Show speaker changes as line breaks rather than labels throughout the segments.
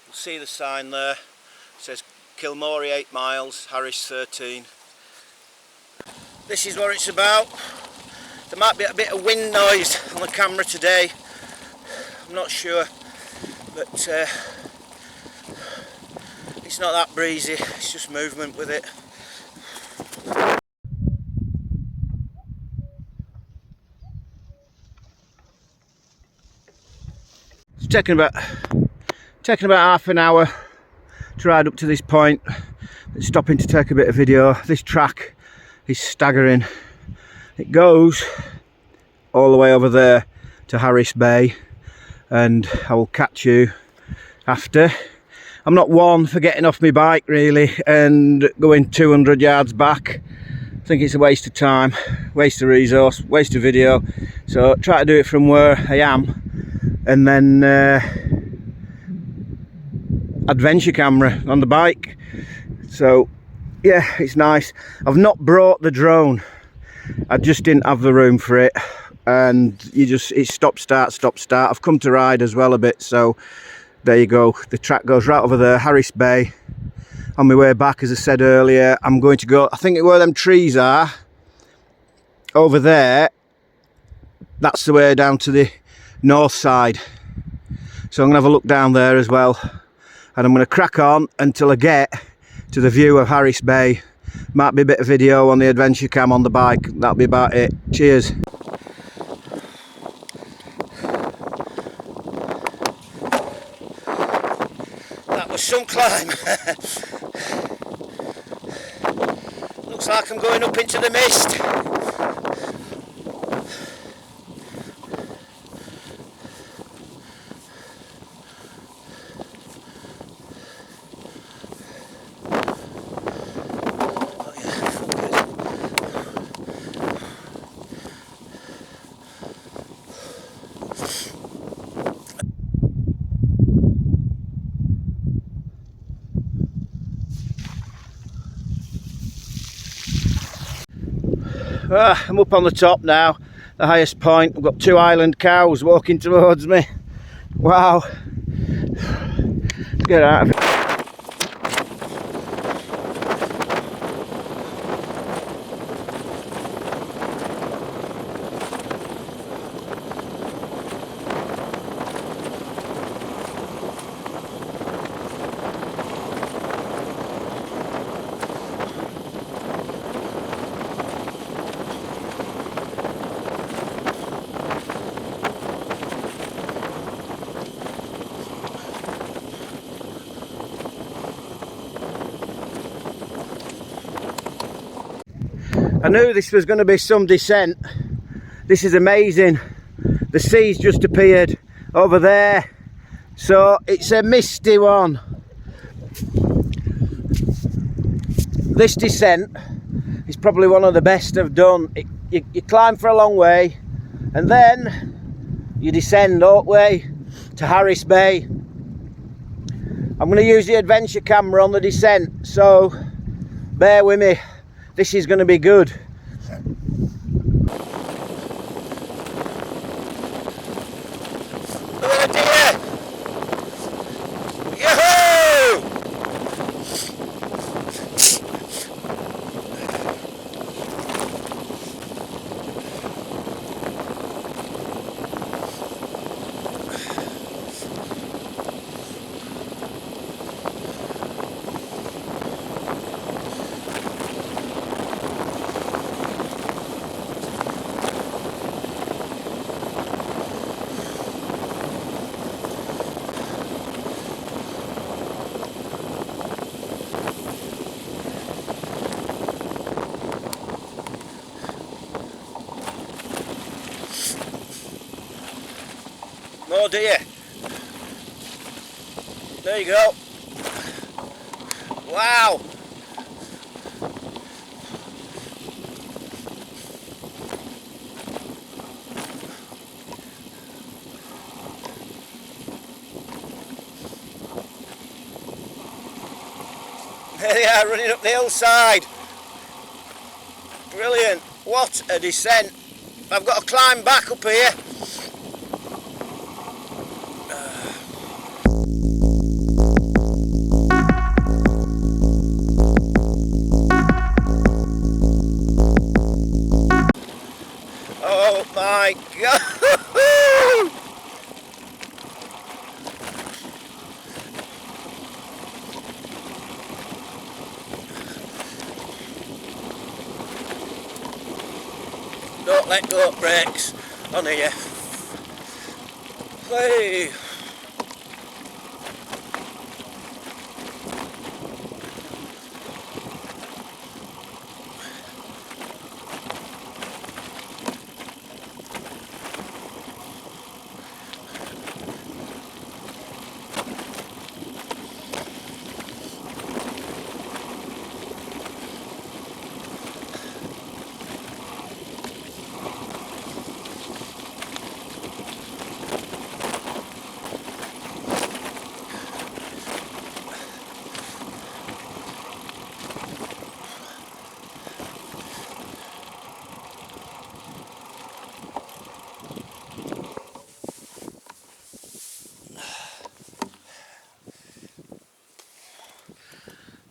You'll see the sign there. It says Kilmorey 8 miles, Harris 13. This is what it's about. There might be a bit of wind noise on the camera today. I'm not sure, but it's not that breezy. It's just movement with it. It's taken about half an hour to ride up to this point. Stopping to take a bit of video. This track is staggering. It goes all the way over there to Harris Bay, and I will catch you after. I'm not one for getting off my bike really and going 200 yards back. I think it's a waste of time, waste of resource, waste of video. So try to do it from where I am, and then adventure camera on the bike. So yeah, it's nice. I've not brought the drone. I just didn't have the room for it, and it's stop start. I've come to ride as well a bit, so there you go. The track goes right over there, Harris Bay. On my way back, as I said earlier, I'm going to go, I think where them trees are over there, that's the way down to the north side. So I'm gonna have a look down there as well, and I'm gonna crack on until I get to the view of Harris Bay. Might be a bit of video on the adventure cam on the bike. That'll be about it. Cheers. That was some climb. Looks like I'm going up into the mist. I'm up on the top now, the highest point. I've got 2 island cows walking towards me. Wow. Let's get out of it. I knew this was going to be some descent. This is amazing. The sea's just appeared over there, so it's a misty one. This descent is probably one of the best I've done. You climb for a long way, and then you descend all the way to Harris Bay. I'm going to use the adventure camera on the descent, so bear with me. This is going to be good. Look at the deer! Yahoo! More deer. There you go. Wow. There they are, running up the hillside. Brilliant. What a descent. I've got to climb back up here. Don't let go of brakes on here. Hey.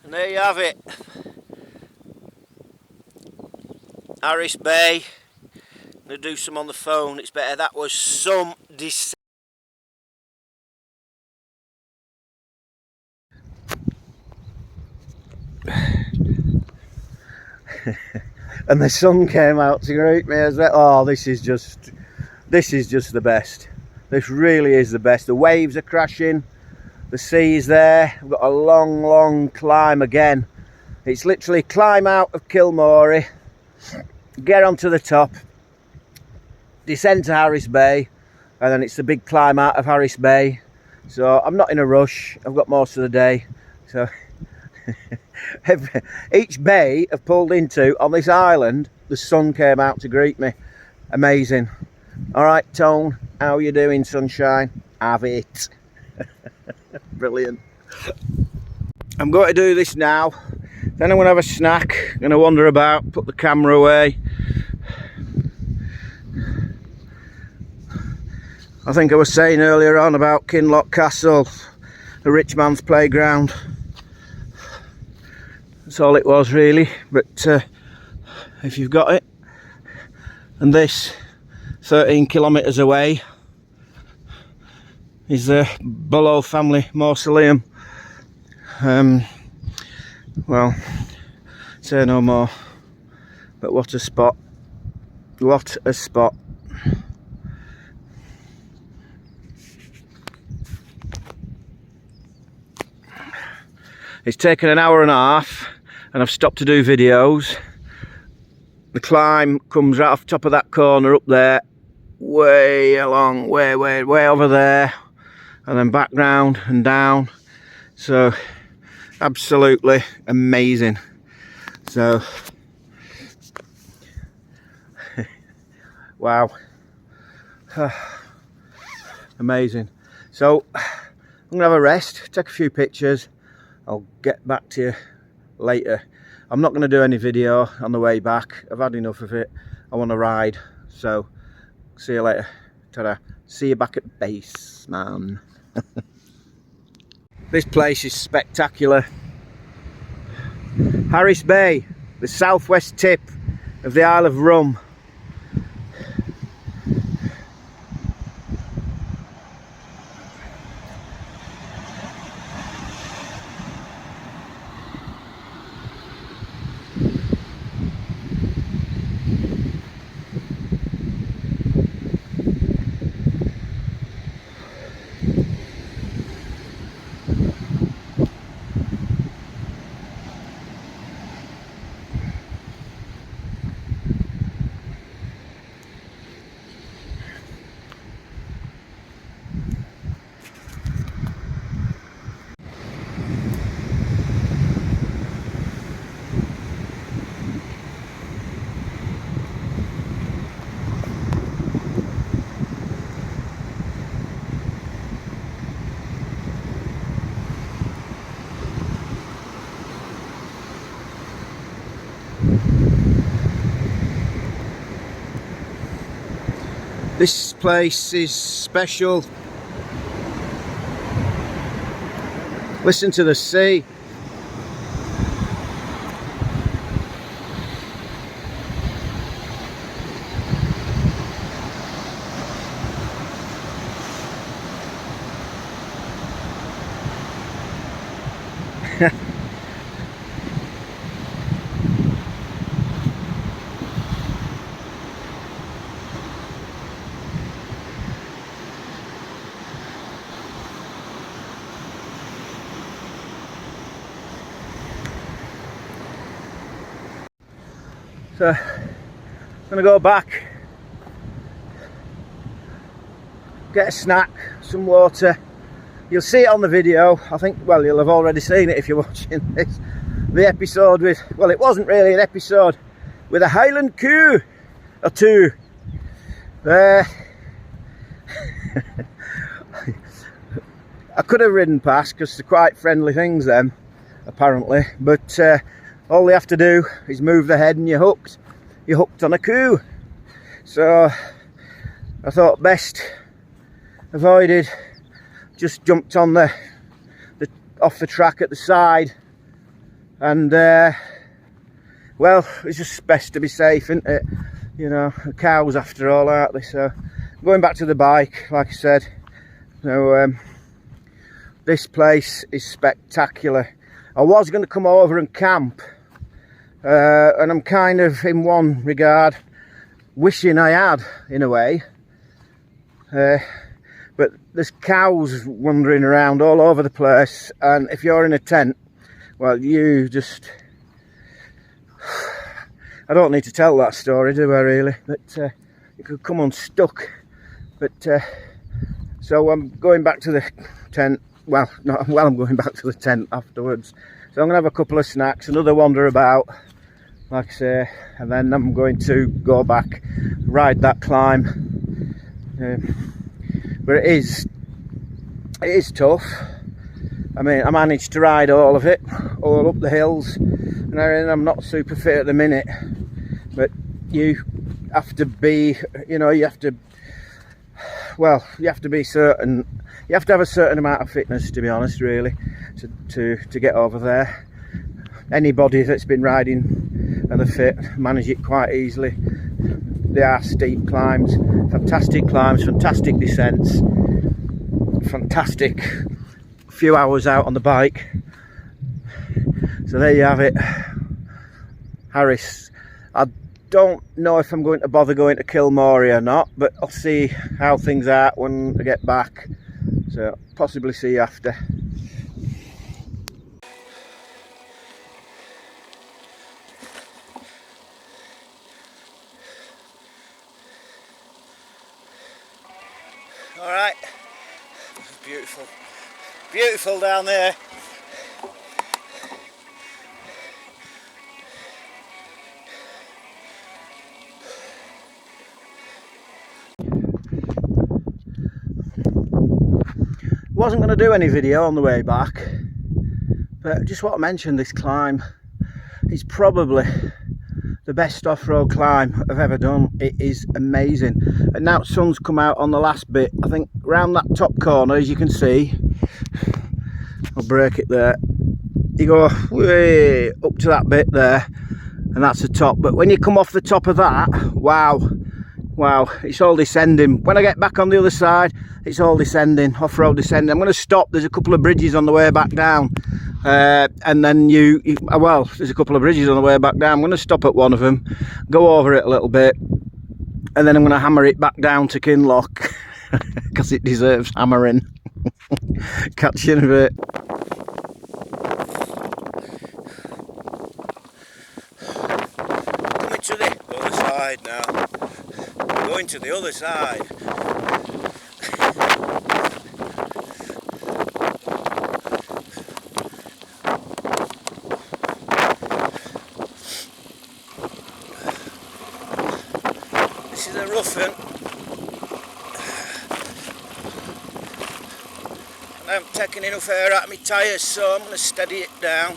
And there you have it, Harris Bay. I'm going to do some on the phone, it's better. That was some and the sun came out to greet me as well. Oh, this is just the best. This really is the best. The waves are crashing, the sea's there. We've got a long climb again. It's literally climb out of Kilmorey, get onto the top, descend to Harris Bay, and then it's the big climb out of Harris Bay. So I'm not in a rush, I've got most of the day. So each bay I've pulled into on this island, the sun came out to greet me. Amazing. Alright Tone, how you doing, sunshine? Have it. Brilliant. I'm going to do this now, then I'm going to have a snack, I'm going to wander about, put the camera away. I think I was saying earlier on about Kinloch Castle, the rich man's playground. That's all it was really, but if you've got it. And this 13 kilometres away is the Bullough family mausoleum. Well, say no more, but what a spot, what a spot. It's taken an hour and a half and I've stopped to do videos. The climb comes right off the top of that corner up there, way along, way over there, and then back round and down. So absolutely amazing. So wow. Amazing. So I'm gonna have a rest, take a few pictures. I'll get back to you later. I'm not going to do any video on the way back. I've had enough of it. I want to ride. So, see you later. Ta-da. See you back at base, man. This place is spectacular. Harris Bay, the southwest tip of the Isle of RUM. This place is special. Listen to the sea. So I'm gonna go back, get a snack, some water. You'll see it on the video. I think, well, you'll have already seen it if you're watching this. The episode with, well, it wasn't really an episode, with a Highland coo or two. I could have ridden past because they're quite friendly things, them, apparently. But all they have to do is move the head and you're hooked. You're hooked on a coo. So I thought best avoided. Just jumped on the off the track at the side, and well, it's just best to be safe, isn't it? You know, the cows after all, aren't they? So going back to the bike, like I said. So this place is spectacular. I was going to come over and camp, and I'm kind of, in one regard, wishing I had, in a way. But there's cows wandering around all over the place, and if you're in a tent, well, you just... I don't need to tell that story, do I, really? But you could come unstuck. But so I'm going back to the tent. Well, I'm going back to the tent afterwards. So I'm going to have a couple of snacks, another wander about, like I say, and then I'm going to go back, ride that climb. But it is tough. I mean, I managed to ride all of it, all up the hills, and I'm not super fit at the minute. But you have to be, you know, you have to be certain. You have to have a certain amount of fitness, to be honest, really, to get over there. Anybody that's been riding and are fit manage it quite easily. They are steep climbs, fantastic descents, fantastic few hours out on the bike. So there you have it, Harris. I don't know if I'm going to bother going to Kilmorey or not, but I'll see how things are when I get back. So possibly see you after. All right, beautiful, beautiful down there. Wasn't going to do any video on the way back, but just want to mention this climb. It's probably the best off-road climb I've ever done. It is amazing. And now the sun's come out on the last bit. I think round that top corner, as you can see, I'll break it there. You go way up to that bit there, and that's the top. But when you come off the top of that, wow, it's all descending. When I get back on the other side, it's all descending, off-road descending. I'm going to stop. There's a couple of bridges on the way back down. And then well, there's a couple of bridges on the way back down. I'm going to stop at one of them, go over it a little bit, and then I'm going to hammer it back down to Kinloch because it deserves hammering. Catch you in a bit. Coming to the other side now. Going to the other side. This is a rough one. And I'm taking enough air out of my tyres, so I'm going to steady it down.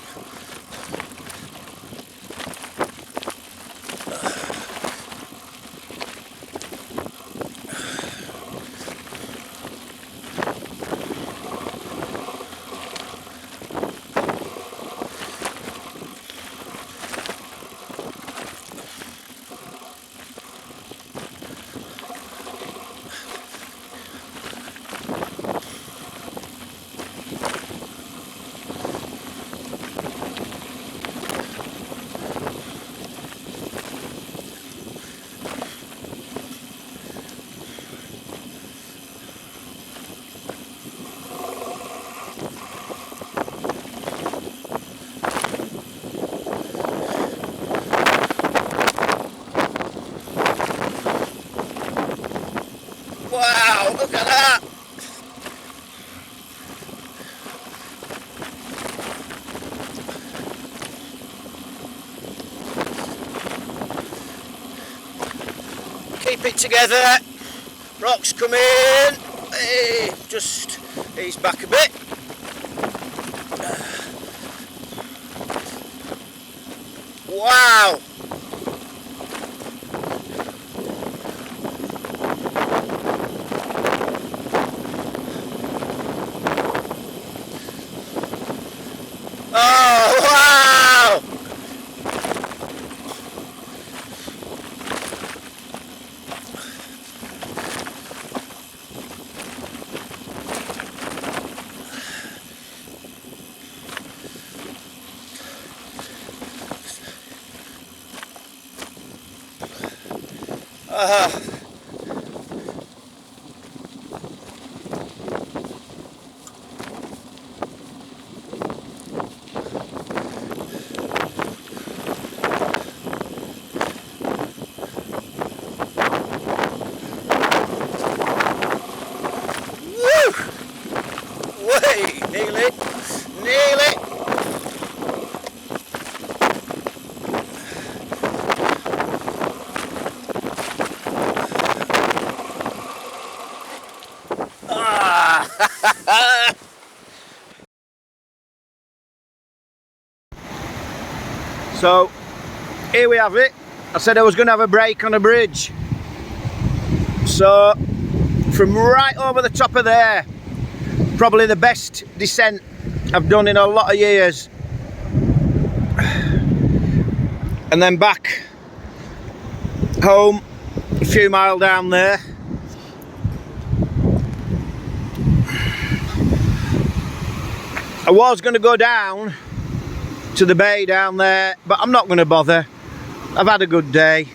it together. Rocks come in. Hey, just ease back a bit. Wow. Oh, wow. Way, nearly. So here we have it. I said I was going to have a break on a bridge. So from right over the top of there, probably the best descent I've done in a lot of years. And then back home, a few miles down there. I was going to go down to the bay down there, but I'm not going to bother. I've had a good day.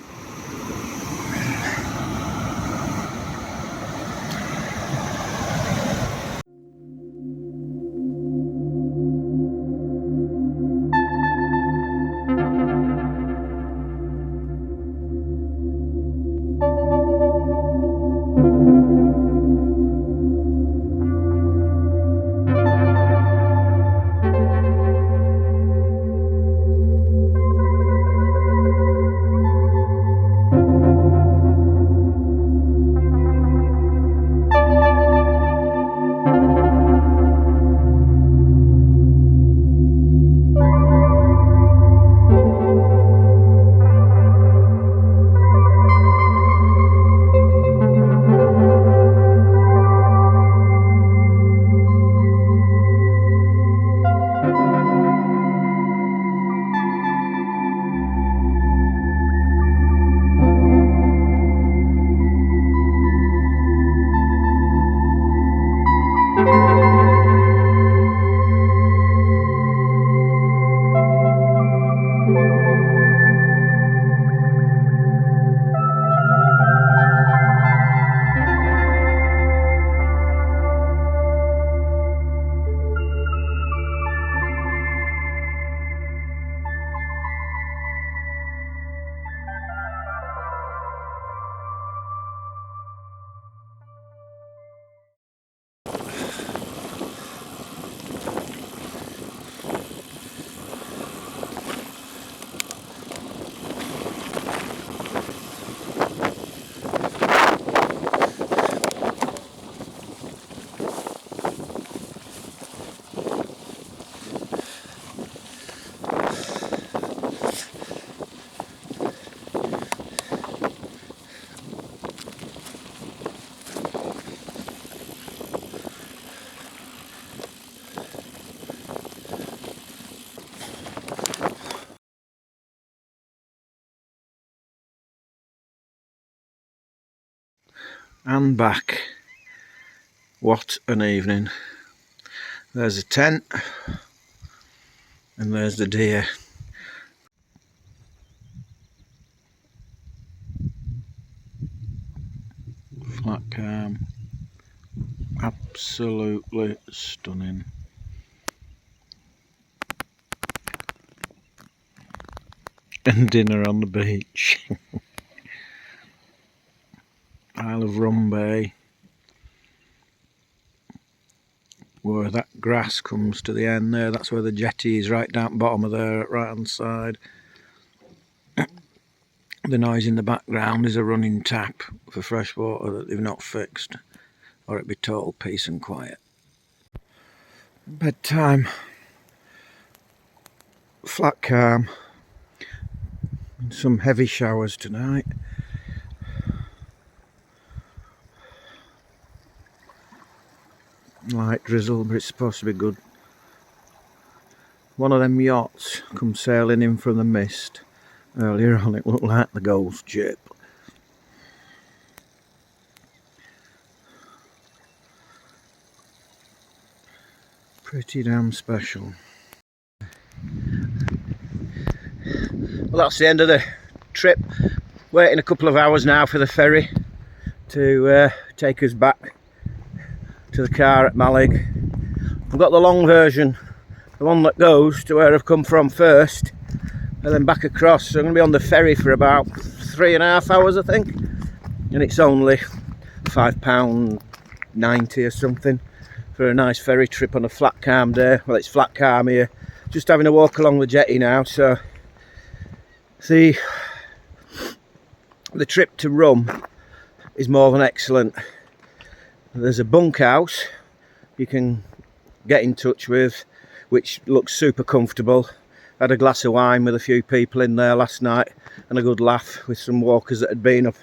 And back. What an evening. There's a tent and there's the deer. Flat calm. Absolutely stunning. And dinner on the beach. Isle of RUM Bay, where that grass comes to the end there. That's where the jetty is, right down bottom of there, right hand side. The noise in the background is a running tap for fresh water that they've not fixed, or it'd be total peace and quiet. Bedtime, flat calm, some heavy showers tonight. Light drizzle, but it's supposed to be good. One of them yachts come sailing in from the mist. Earlier on it looked like the Ghost ship. Pretty damn special. Well, that's the end of the trip. Waiting a couple of hours now for the ferry to take us back to the car at Malig. I've got the long version, the one that goes to where I've come from first, and then back across. So I'm going to be on the ferry for about 3.5 hours, I think, and it's only £5.90 or something for a nice ferry trip on a flat calm day. Well, it's flat calm here. Just having a walk along the jetty now. So the trip to RUM is more than excellent. There's a bunkhouse you can get in touch with, which looks super comfortable. Had a glass of wine with a few people in there last night and a good laugh with some walkers that had been up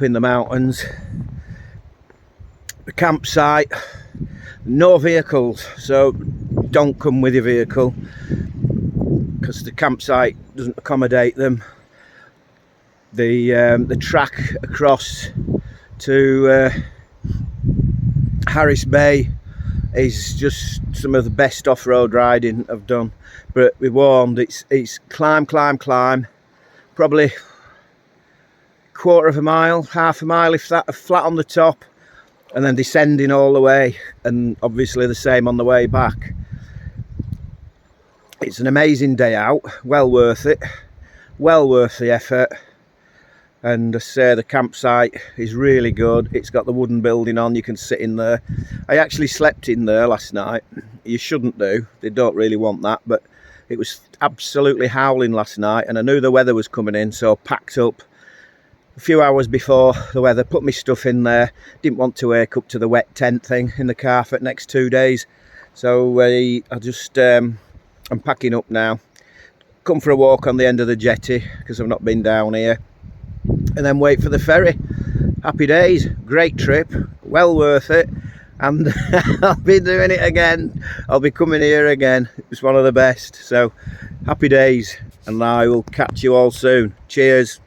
in the mountains. The campsite, no vehicles, so don't come with your vehicle because the campsite doesn't accommodate them. The track across to Harris Bay is just some of the best off-road riding I've done, but be warned, it's climb, probably quarter of a mile, half a mile if that, flat on the top, and then descending all the way, and obviously the same on the way back. It's an amazing day out, well worth it, well worth the effort. And I say the campsite is really good. It's got the wooden building on, you can sit in there. I actually slept in there last night. You shouldn't do, they don't really want that, but it was absolutely howling last night and I knew the weather was coming in, so I packed up a few hours before the weather, put my stuff in there. Didn't want to wake up to the wet tent thing in the car for the next 2 days. So I just, I'm packing up now. Come for a walk on the end of the jetty because I've not been down here. And then wait for the ferry. Happy days, great trip, well worth it, and I'll be doing it again. I'll be coming here again. It's one of the best. So happy days, and I will catch you all soon. Cheers.